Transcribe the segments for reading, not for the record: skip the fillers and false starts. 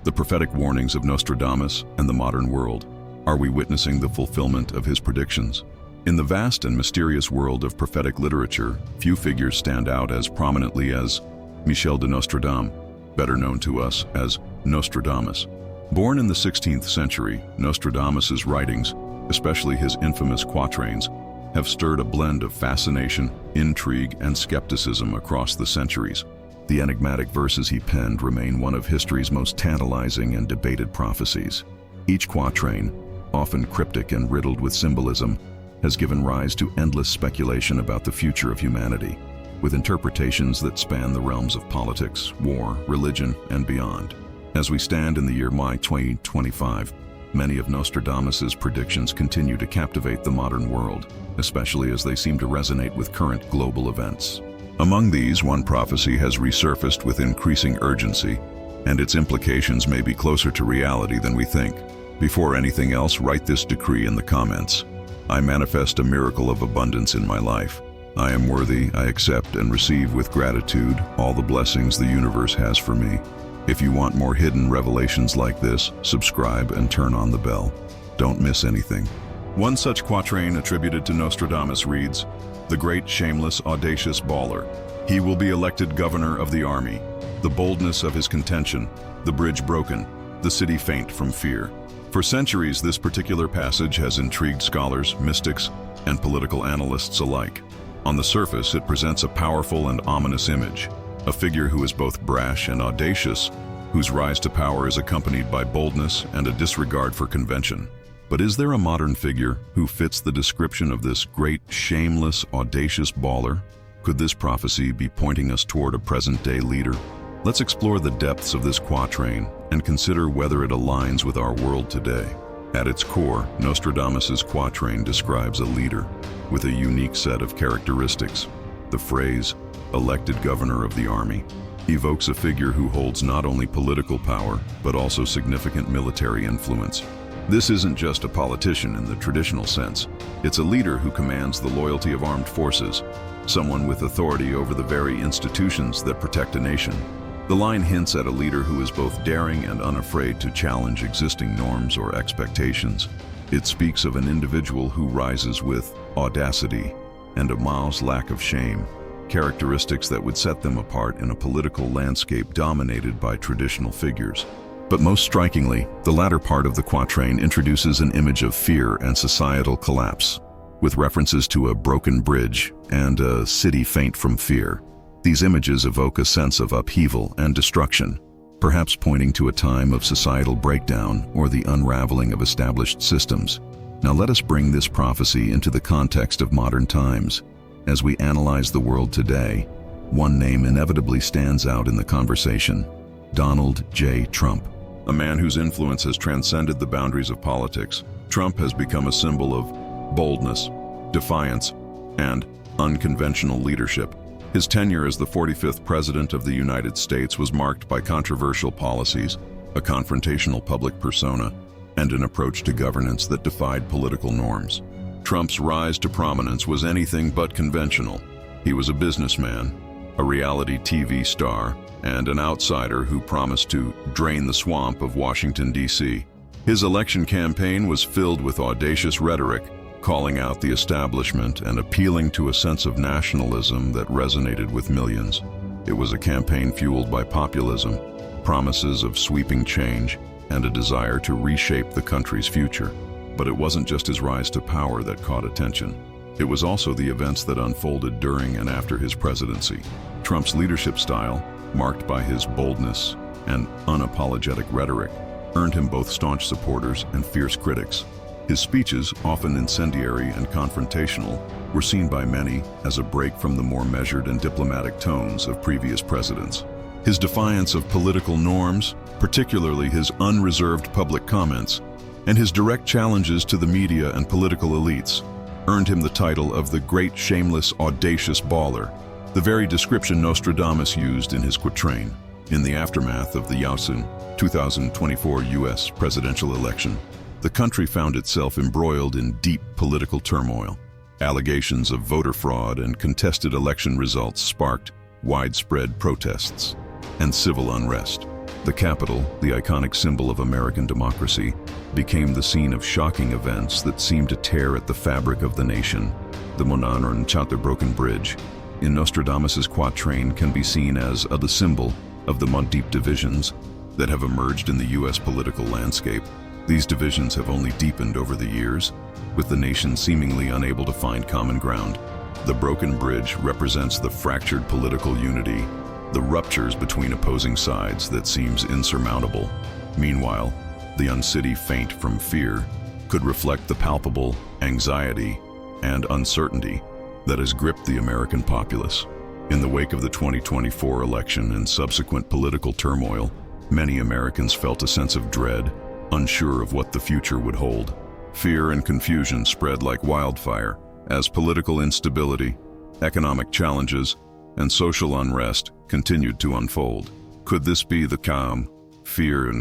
The prophetic warnings of Nostradamus and the modern world. Are we witnessing the fulfillment of his predictions? In the vast and mysterious world of prophetic literature, few figures stand out as prominently as Michel de Nostradamus, better known to us as Nostradamus. Born in the 16th century, Nostradamus's writings, especially his infamous quatrains, have stirred a blend of fascination, intrigue, and skepticism across the centuries. The enigmatic verses he penned remain one of history's most tantalizing and debated prophecies. Each quatrain, often cryptic and riddled with symbolism, has given rise to endless speculation about the future of humanity, with interpretations that span the realms of politics, war, religion, and beyond. As we stand in the year 2025, many of Nostradamus's predictions continue to captivate the modern world, especially as they seem to resonate with current global events. Among these, one prophecy has resurfaced with increasing urgency, and its implications may be closer to reality than we think. Before anything else, write this decree in the comments. I manifest a miracle of abundance in my life. I am worthy, I accept and receive with gratitude all the blessings the universe has for me. If you want more hidden revelations like this, subscribe and turn on the bell. Don't miss anything. One such quatrain attributed to Nostradamus reads, "The great, shameless, audacious baller. He will be elected governor of the army. The boldness of his contention, the bridge broken, the city faint from fear." For centuries, this particular passage has intrigued scholars, mystics, and political analysts alike. On the surface, it presents a powerful and ominous image, a figure who is both brash and audacious, whose rise to power is accompanied by boldness and a disregard for convention. But is there a modern figure who fits the description of this great, shameless, audacious baller? Could this prophecy be pointing us toward a present-day leader? Let's explore the depths of this quatrain and consider whether it aligns with our world today. At its core, Nostradamus's quatrain describes a leader with a unique set of characteristics. The phrase, "elected governor of the army," evokes a figure who holds not only political power, but also significant military influence. This isn't just a politician in the traditional sense. It's a leader who commands the loyalty of armed forces, someone with authority over the very institutions that protect a nation. The line hints at a leader who is both daring and unafraid to challenge existing norms or expectations. It speaks of an individual who rises with audacity and a mild lack of shame, characteristics that would set them apart in a political landscape dominated by traditional figures. But most strikingly, the latter part of the quatrain introduces an image of fear and societal collapse, with references to a broken bridge and a city faint from fear. These images evoke a sense of upheaval and destruction, perhaps pointing to a time of societal breakdown or the unraveling of established systems. Now let us bring this prophecy into the context of modern times. As we analyze the world today, one name inevitably stands out in the conversation: Donald J. Trump. A man whose influence has transcended the boundaries of politics. Trump has become a symbol of boldness, defiance, and unconventional leadership. His tenure as the 45th President of the United States was marked by controversial policies, a confrontational public persona, and an approach to governance that defied political norms. Trump's rise to prominence was anything but conventional. He was a businessman, a reality TV star, and an outsider who promised to drain the swamp of Washington, D.C. His election campaign was filled with audacious rhetoric, calling out the establishment and appealing to a sense of nationalism that resonated with millions. It was a campaign fueled by populism, promises of sweeping change, and a desire to reshape the country's future. But it wasn't just his rise to power that caught attention. It was also the events that unfolded during and after his presidency. Trump's leadership style, marked by his boldness and unapologetic rhetoric, earned him both staunch supporters and fierce critics. His speeches, often incendiary and confrontational, were seen by many as a break from the more measured and diplomatic tones of previous presidents. His defiance of political norms, particularly his unreserved public comments, and his direct challenges to the media and political elites, earned him the title of the great, shameless, audacious baller, the very description Nostradamus used in his quatrain. In the aftermath of the 2024 U.S. presidential election, the country found itself embroiled in deep political turmoil. Allegations of voter fraud and contested election results sparked widespread protests and civil unrest. The Capitol, the iconic symbol of American democracy, became the scene of shocking events that seemed to tear at the fabric of the nation. The the broken bridge in Nostradamus's quatrain can be seen as the symbol of the deep divisions that have emerged in the U.S. political landscape. These divisions have only deepened over the years, with the nation seemingly unable to find common ground. The broken bridge represents the fractured political unity, the ruptures between opposing sides that seems insurmountable. Meanwhile, the uncity faint from fear could reflect the palpable anxiety and uncertainty that has gripped the American populace. In the wake of the 2024 election and subsequent political turmoil, many Americans felt a sense of dread, unsure of what the future would hold. Fear and confusion spread like wildfire as political instability, economic challenges, and social unrest continued to unfold. Could this be the calm, fear,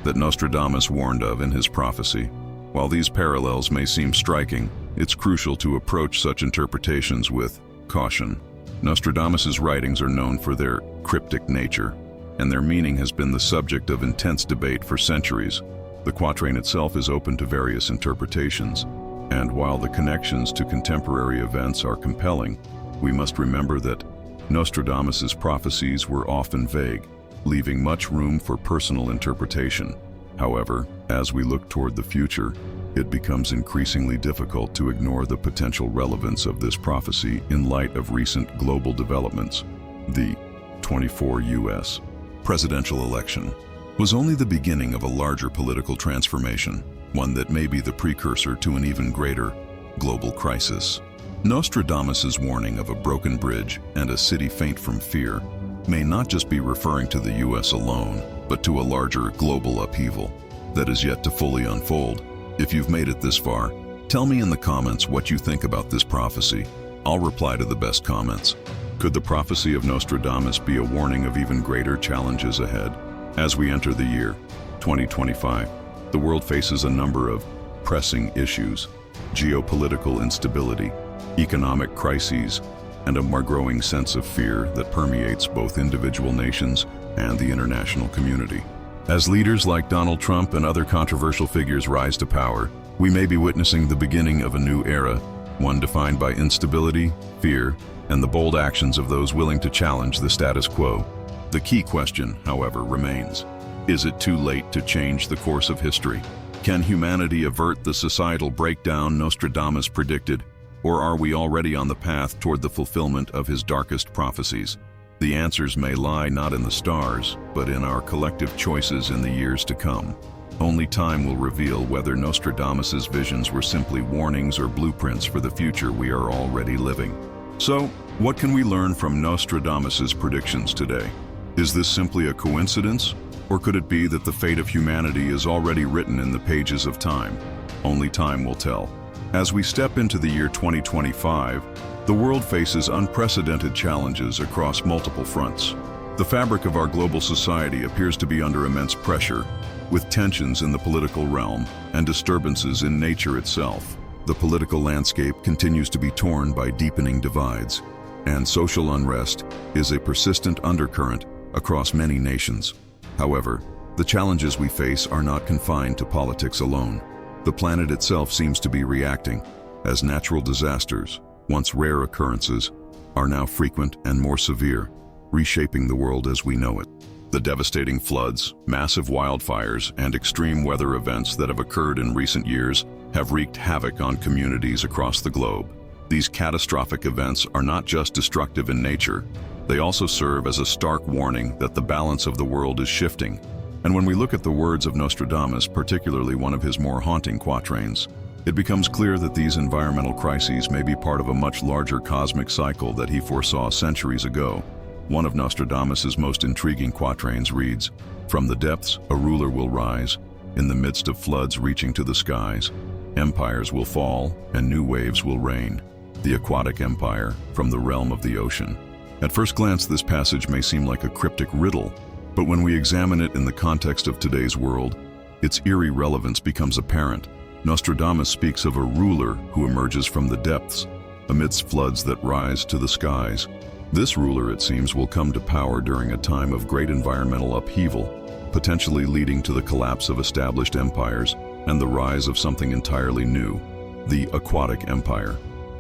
that Nostradamus warned of in his prophecy? While these parallels may seem striking, it's crucial to approach such interpretations with caution. Nostradamus's writings are known for their cryptic nature, and their meaning has been the subject of intense debate for centuries. The quatrain itself is open to various interpretations, and while the connections to contemporary events are compelling, we must remember that Nostradamus's prophecies were often vague, leaving much room for personal interpretation. However, as we look toward the future, it becomes increasingly difficult to ignore the potential relevance of this prophecy in light of recent global developments. The 24 U.S. presidential election was only the beginning of a larger political transformation, one that may be the precursor to an even greater global crisis. Nostradamus's warning of a broken bridge and a city faint from fear may not just be referring to the U.S. alone, but to a larger global upheaval that is yet to fully unfold. If you've made it this far, tell me in the comments what you think about this prophecy. I'll reply to the best comments. Could the prophecy of Nostradamus be a warning of even greater challenges ahead? As we enter the year 2025, the world faces a number of pressing issues: geopolitical instability, economic crises, and a more growing sense of fear that permeates both individual nations and the international community. As leaders like Donald Trump and other controversial figures rise to power, we may be witnessing the beginning of a new era, one defined by instability, fear, and the bold actions of those willing to challenge the status quo. The key question, however, remains: is it too late to change the course of history? Can humanity avert the societal breakdown Nostradamus predicted, or are we already on the path toward the fulfillment of his darkest prophecies? The answers may lie not in the stars, but in our collective choices in the years to come. Only time will reveal whether Nostradamus's visions were simply warnings or blueprints for the future we are already living. So, what can we learn from Nostradamus's predictions today? Is this simply a coincidence, or could it be that the fate of humanity is already written in the pages of time? Only time will tell. As we step into the year 2025, the world faces unprecedented challenges across multiple fronts. The fabric of our global society appears to be under immense pressure, with tensions in the political realm and disturbances in nature itself. The political landscape continues to be torn by deepening divides, and social unrest is a persistent undercurrent across many nations. However, the challenges we face are not confined to politics alone. The planet itself seems to be reacting, as natural disasters, once rare occurrences, are now frequent and more severe, reshaping the world as we know it. The devastating floods, massive wildfires, and extreme weather events that have occurred in recent years have wreaked havoc on communities across the globe. These catastrophic events are not just destructive in nature, they also serve as a stark warning that the balance of the world is shifting. And when we look at the words of Nostradamus, particularly one of his more haunting quatrains, it becomes clear that these environmental crises may be part of a much larger cosmic cycle that he foresaw centuries ago. One of Nostradamus's most intriguing quatrains reads, "From the depths a ruler will rise, in the midst of floods reaching to the skies. Empires will fall, and new waves will reign. The aquatic empire, from the realm of the ocean." At first glance, this passage may seem like a cryptic riddle, but when we examine it in the context of today's world, its eerie relevance becomes apparent. Nostradamus speaks of a ruler who emerges from the depths, amidst floods that rise to the skies. This ruler, it seems, will come to power during a time of great environmental upheaval, potentially leading to the collapse of established empires and the rise of something entirely new, the aquatic empire.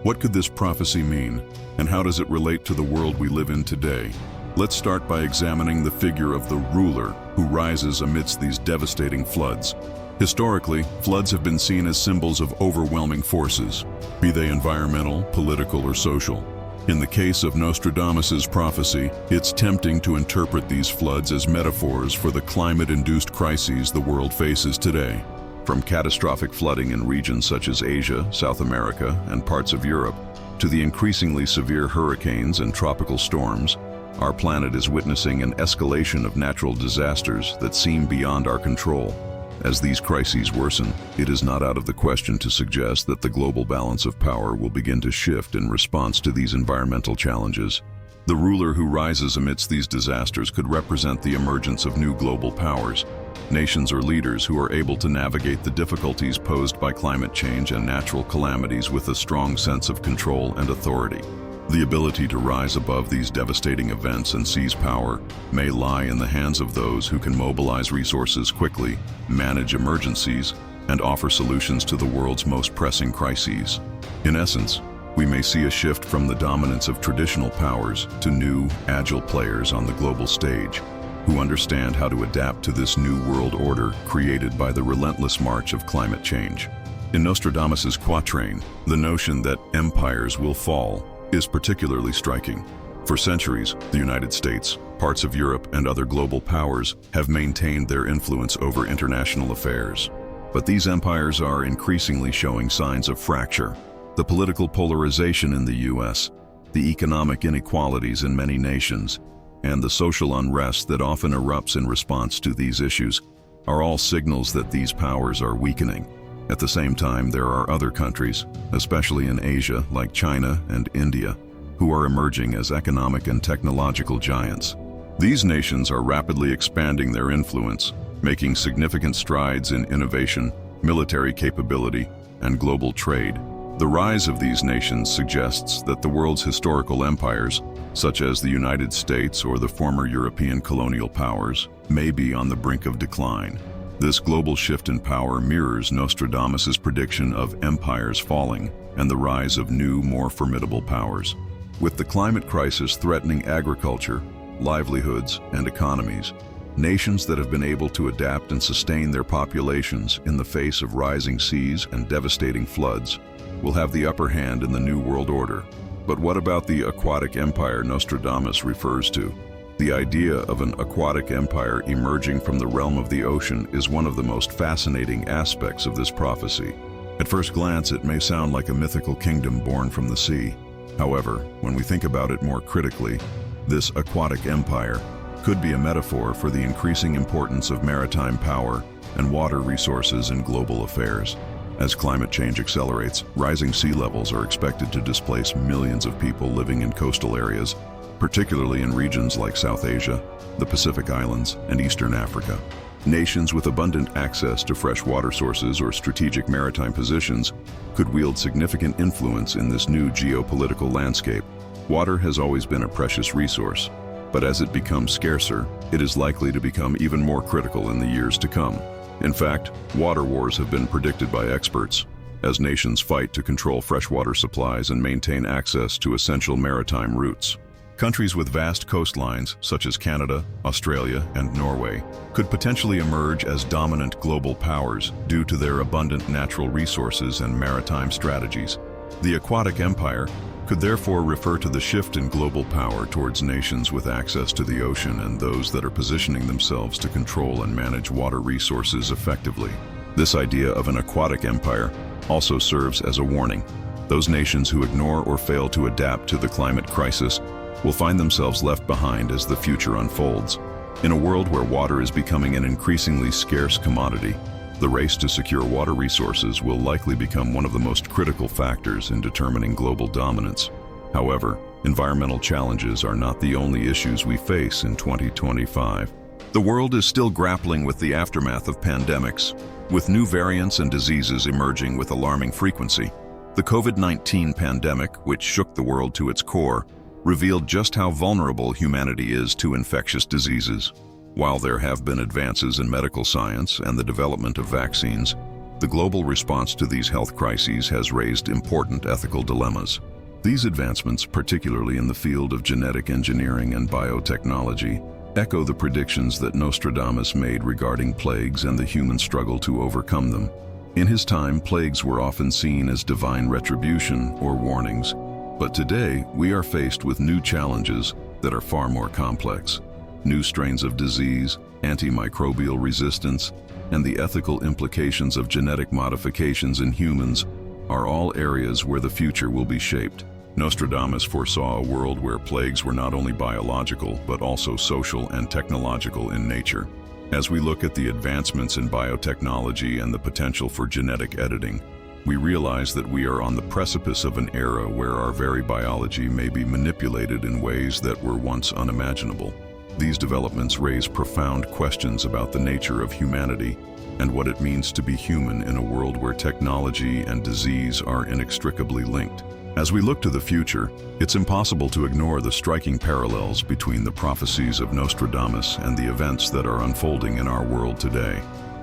What could this prophecy mean, and how does it relate to the world we live in today? Let's start by examining the figure of the ruler who rises amidst these devastating floods. Historically, floods have been seen as symbols of overwhelming forces, be they environmental, political, or social. In the case of Nostradamus's prophecy, it's tempting to interpret these floods as metaphors for the climate-induced crises the world faces today. From catastrophic flooding in regions such as Asia, South America, and parts of Europe, to the increasingly severe hurricanes and tropical storms, our planet is witnessing an escalation of natural disasters that seem beyond our control. As these crises worsen, it is not out of the question to suggest that the global balance of power will begin to shift in response to these environmental challenges. The ruler who rises amidst these disasters could represent the emergence of new global powers, nations or leaders who are able to navigate the difficulties posed by climate change and natural calamities with a strong sense of control and authority. The ability to rise above these devastating events and seize power may lie in the hands of those who can mobilize resources quickly, manage emergencies, and offer solutions to the world's most pressing crises. In essence, we may see a shift from the dominance of traditional powers to new, agile players on the global stage, who understand how to adapt to this new world order created by the relentless march of climate change. In Nostradamus's quatrain, the notion that empires will fall is particularly striking. For centuries, the United States, parts of Europe, and other global powers have maintained their influence over international affairs. But these empires are increasingly showing signs of fracture. The political polarization in the U.S., the economic inequalities in many nations, and the social unrest that often erupts in response to these issues are all signals that these powers are weakening. At the same time, there are other countries, especially in Asia, like China and India, who are emerging as economic and technological giants. These nations are rapidly expanding their influence, making significant strides in innovation, military capability, and global trade. The rise of these nations suggests that the world's historical empires, such as the United States or the former European colonial powers, may be on the brink of decline. This global shift in power mirrors Nostradamus's prediction of empires falling and the rise of new, more formidable powers. With the climate crisis threatening agriculture, livelihoods, and economies, nations that have been able to adapt and sustain their populations in the face of rising seas and devastating floods will have the upper hand in the New World Order. But what about the aquatic empire Nostradamus refers to? The idea of an aquatic empire emerging from the realm of the ocean is one of the most fascinating aspects of this prophecy. At first glance, it may sound like a mythical kingdom born from the sea. However, when we think about it more critically, this aquatic empire could be a metaphor for the increasing importance of maritime power and water resources in global affairs. As climate change accelerates, rising sea levels are expected to displace millions of people living in coastal areas, particularly in regions like South Asia, the Pacific Islands, and Eastern Africa. Nations with abundant access to fresh water sources or strategic maritime positions could wield significant influence in this new geopolitical landscape. Water has always been a precious resource, but as it becomes scarcer, it is likely to become even more critical in the years to come. In fact, water wars have been predicted by experts, as nations fight to control freshwater supplies and maintain access to essential maritime routes. Countries with vast coastlines, such as Canada, Australia, and Norway, could potentially emerge as dominant global powers due to their abundant natural resources and maritime strategies. The aquatic empire could therefore refer to the shift in global power towards nations with access to the ocean and those that are positioning themselves to control and manage water resources effectively. This idea of an aquatic empire also serves as a warning. Those nations who ignore or fail to adapt to the climate crisis will find themselves left behind as the future unfolds. In a world where water is becoming an increasingly scarce commodity, the race to secure water resources will likely become one of the most critical factors in determining global dominance. However, environmental challenges are not the only issues we face in 2025. The world is still grappling with the aftermath of pandemics, with new variants and diseases emerging with alarming frequency. The COVID-19 pandemic, which shook the world to its core, revealed just how vulnerable humanity is to infectious diseases. While there have been advances in medical science and the development of vaccines, the global response to these health crises has raised important ethical dilemmas. These advancements, particularly in the field of genetic engineering and biotechnology, echo the predictions that Nostradamus made regarding plagues and the human struggle to overcome them. In his time, plagues were often seen as divine retribution or warnings, but today we are faced with new challenges that are far more complex. New strains of disease, antimicrobial resistance, and the ethical implications of genetic modifications in humans are all areas where the future will be shaped. Nostradamus foresaw a world where plagues were not only biological, but also social and technological in nature. As we look at the advancements in biotechnology and the potential for genetic editing, we realize that we are on the precipice of an era where our very biology may be manipulated in ways that were once unimaginable. These developments raise profound questions about the nature of humanity and what it means to be human in a world where technology and disease are inextricably linked. As we look to the future, it's impossible to ignore the striking parallels between the prophecies of Nostradamus and the events that are unfolding in our world today.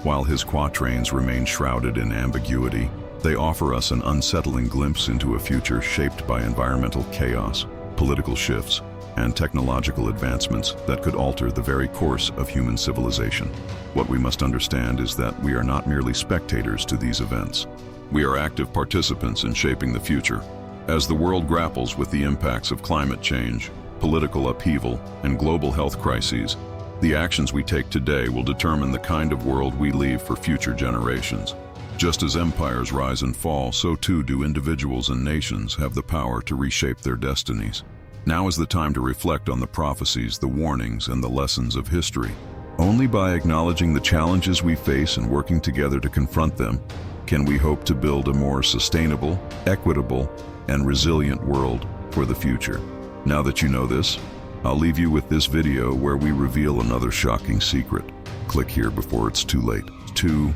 While his quatrains remain shrouded in ambiguity, they offer us an unsettling glimpse into a future shaped by environmental chaos, political shifts, and technological advancements that could alter the very course of human civilization. What we must understand is that we are not merely spectators to these events. We are active participants in shaping the future. As the world grapples with the impacts of climate change, political upheaval, and global health crises, the actions we take today will determine the kind of world we leave for future generations. Just as empires rise and fall, so too do individuals and nations have the power to reshape their destinies. Now is the time to reflect on the prophecies, the warnings, and the lessons of history. Only by acknowledging the challenges we face and working together to confront them, can we hope to build a more sustainable, equitable, and resilient world for the future. Now that you know this, I'll leave you with this video where we reveal another shocking secret. Click here before it's too late. 2.